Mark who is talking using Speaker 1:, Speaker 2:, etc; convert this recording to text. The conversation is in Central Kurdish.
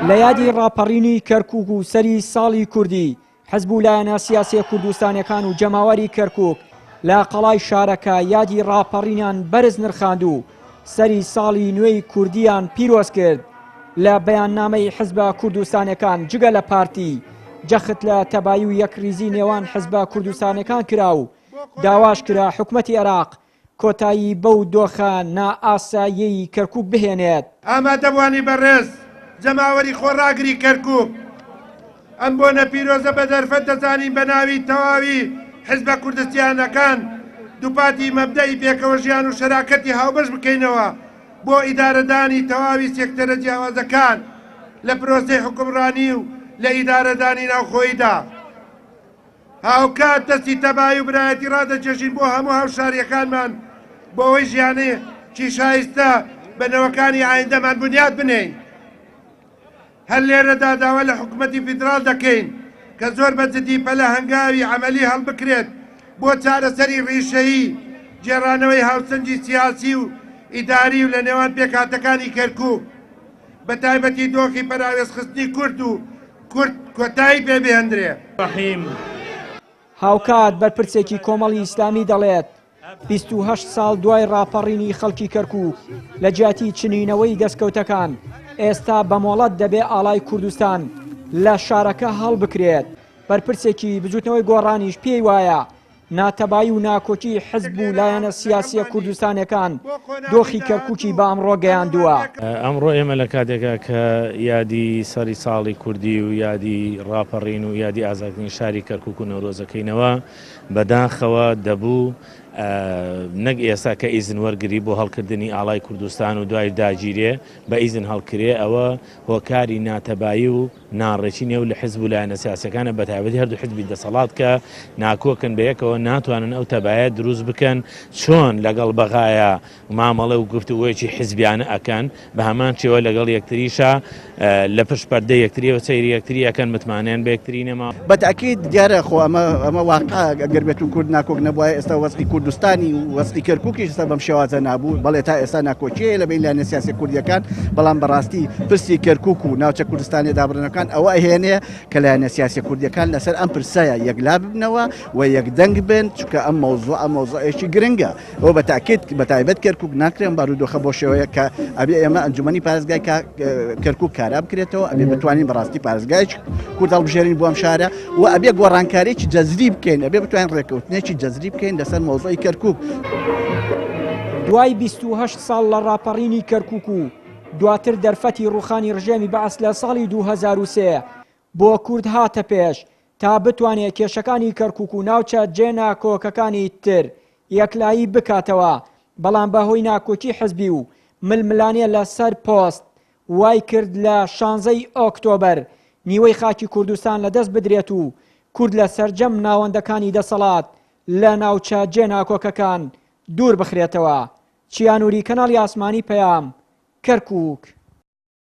Speaker 1: لە یادی ڕاپەڕینی کەرکووک و سەری ساڵی کوردی حزب و لایەنە سیاسی کوردستانیەکان و جەماوەری کەرکووک لە قەڵای شارەکە یادی ڕاپەڕینیان بەرز نرخاند و سەری ساڵی نوێی کوردیان پیرۆز کرد. لە بەیاننامەی حزبە کوردستانەکان جگە لە پارتی جەخت لە تەبایی و یەکریزی نێوان حزبە کوردستانەکان کرا و داواش کرا حکومەتی عێراق کۆتایی بەو دۆخە نائاساییەی کەرکووک بهێنێت.
Speaker 2: ئامادەبوانی بەڕێز جەماوەری خۆڕاگری کەرکووک ئەم بۆنە پیرۆزە بە دەرفەت دەزانین بە ناوی تەواوی حزبە کوردستانەکان دووپاتی مەبدەی پێکەوە ژیان و شەراکەتی هاوبەش بکەینەوە بۆ ئیدارەدانی تەواوی سێکتەرە جیاوازەکان لە پرۆسەی حکومڕانی و لە ئیدارەدانی ناوخۆییدا. هاوکات دەستی تەبایی و برایەتی ڕادەچێژین بۆ هەموو هاوشاریەکانمان بۆەوەی ژیانەیەکی شایستە بەنەوەکانی ئایندەمان بنیاد بنێین. هەر لێرەدا داوا لە حکوومەتی فیدراڵ دەکەین کە زۆر بەجددی پەلە هەنگاوی عەمەلی هەڵبکرێت بۆ چارەسەری ڕیشەیی جێڕانەوەی هاوسەنگی سیاسی و ئیداری و لە نێوان پێکهاتەکانی کەرکووک بە تایبەتی دۆخی پەراوێزخستنی کورد و کورد کۆتایی پێبێندرێ.
Speaker 1: هاوکات بەرپرسێکی کۆمەڵی ئیسلامی دەڵێت 28 ساڵ دوای ڕاپەڕینی خەڵکی کەرکووک لە جیاتی چنینەوەی دەستکەوتەکان ئێستا بەمۆڵەت دەبێ ئاڵای کوردستان لە شارەکە هەڵبکرێت. بەرپرسێکی بجووتنەوەی گۆڕانیش پێی وایە ناتەبایی و ناکۆکی حزب و لایەنە سیاسیە کوردستانەکان دۆخی کەرکووکی بە ئەمڕۆ گەیاندووە.
Speaker 3: ئەمڕۆ ئێمە لە کاتێکە کە یادی سەری ساڵی کوردی و یادی ڕاپەڕین و یادی ئازادکردنی شاری کەرکووک و نەورۆزەکەینەوە بەداخەوە دەبوو نەک ئێستا کە ئیزن وەرگری بۆ هەڵکردنی ئاڵای کوردستان و دوای داگیرێ بە ئیزن هەڵکرێ ئەوە هۆکاری ناتەبایی و ناڕێکی نێو لە حزب و لایەنە سیاسەکانە بەتایبەتی هەردوو حزبی دەسەڵات کە ناکۆکن بەیەکەوە ناتوانن ئەو تەبایە دروست بکەن چۆن لەگەڵ بەغایە مامەڵە و گفتوگۆیەکی حزبیانە ئەکەن بە هەمان شێوە لەگەڵ یەکتریشە لە پشت پەردەی یەکتریەوە سەیری یەکتری ئەکەن متمانیان بە یەکتری نەما.
Speaker 4: بەتاکید دیارە خۆ ئەمە واقع گەر بێت و کورد ناکۆک نەبووە ئێستا وەسقی کوردستانی و وەسقی کەرکووکیش ئێستا بەم شێوازە نابوو بەڵێ تا ئێستا ناکۆچیەیە لە بین لایەنە سیاسی کوردیەکان بەڵام بەڕاستی پرسی کەرکووک و ناوچە کوردستانی دابڕنەکان ئەوە ئەهێنێ کە لایەنە سیاسی کوردیەکان لەسەر ئەم پرسایە یەکلا ببنەوە و یەکدەنگ بن چونکە ئەم مەوزوعێکی گرنگە ئەوە بەتاکید بەتایبەت کەرکووک ناکرێن بارودۆخە بۆ شێوەیە کە ئەبێ ئێمە ئەنجومەنی پارێزگای کەرکووک کارا بکرێتەوە ئەبێ بتوانین بەڕاستی پارێزگای کورد هەڵبژێرین بۆ ئەم شارە و ئەبێ گۆڕانکاریی جەزری بکەین ئەبێ بتوانین ڕێکەوتنێکی جەزری بکەین لەسەر مەوزوعی کەرکووک.
Speaker 1: دوای 28 ساڵ لە ڕاپەڕینی کەرکووک و دواتر دەرفەتی ڕوخانی ڕژێمی بەعەس لە ساڵی 2003 بۆ کورد هاتە پێش تا بتوانێت کێشەکانی کەرکووک و ناوچە جێناکۆکەکانی تر یەکلایی بکاتەوە بەڵام بەهۆی ناکۆکی حزبی و ململانیە لەسەر پۆست وای کرد لە 16 ئۆکتۆبەر نیوەی خاکی کوردستان لەدەست بدرێت و کورد لە سەرجەم ناوەندەکانی دەسەڵات لە ناوچە جێناکۆکەکان دوور بخرێتەوە. چیانووری کەناڵی ئاسمانی پەیام کەرکووک.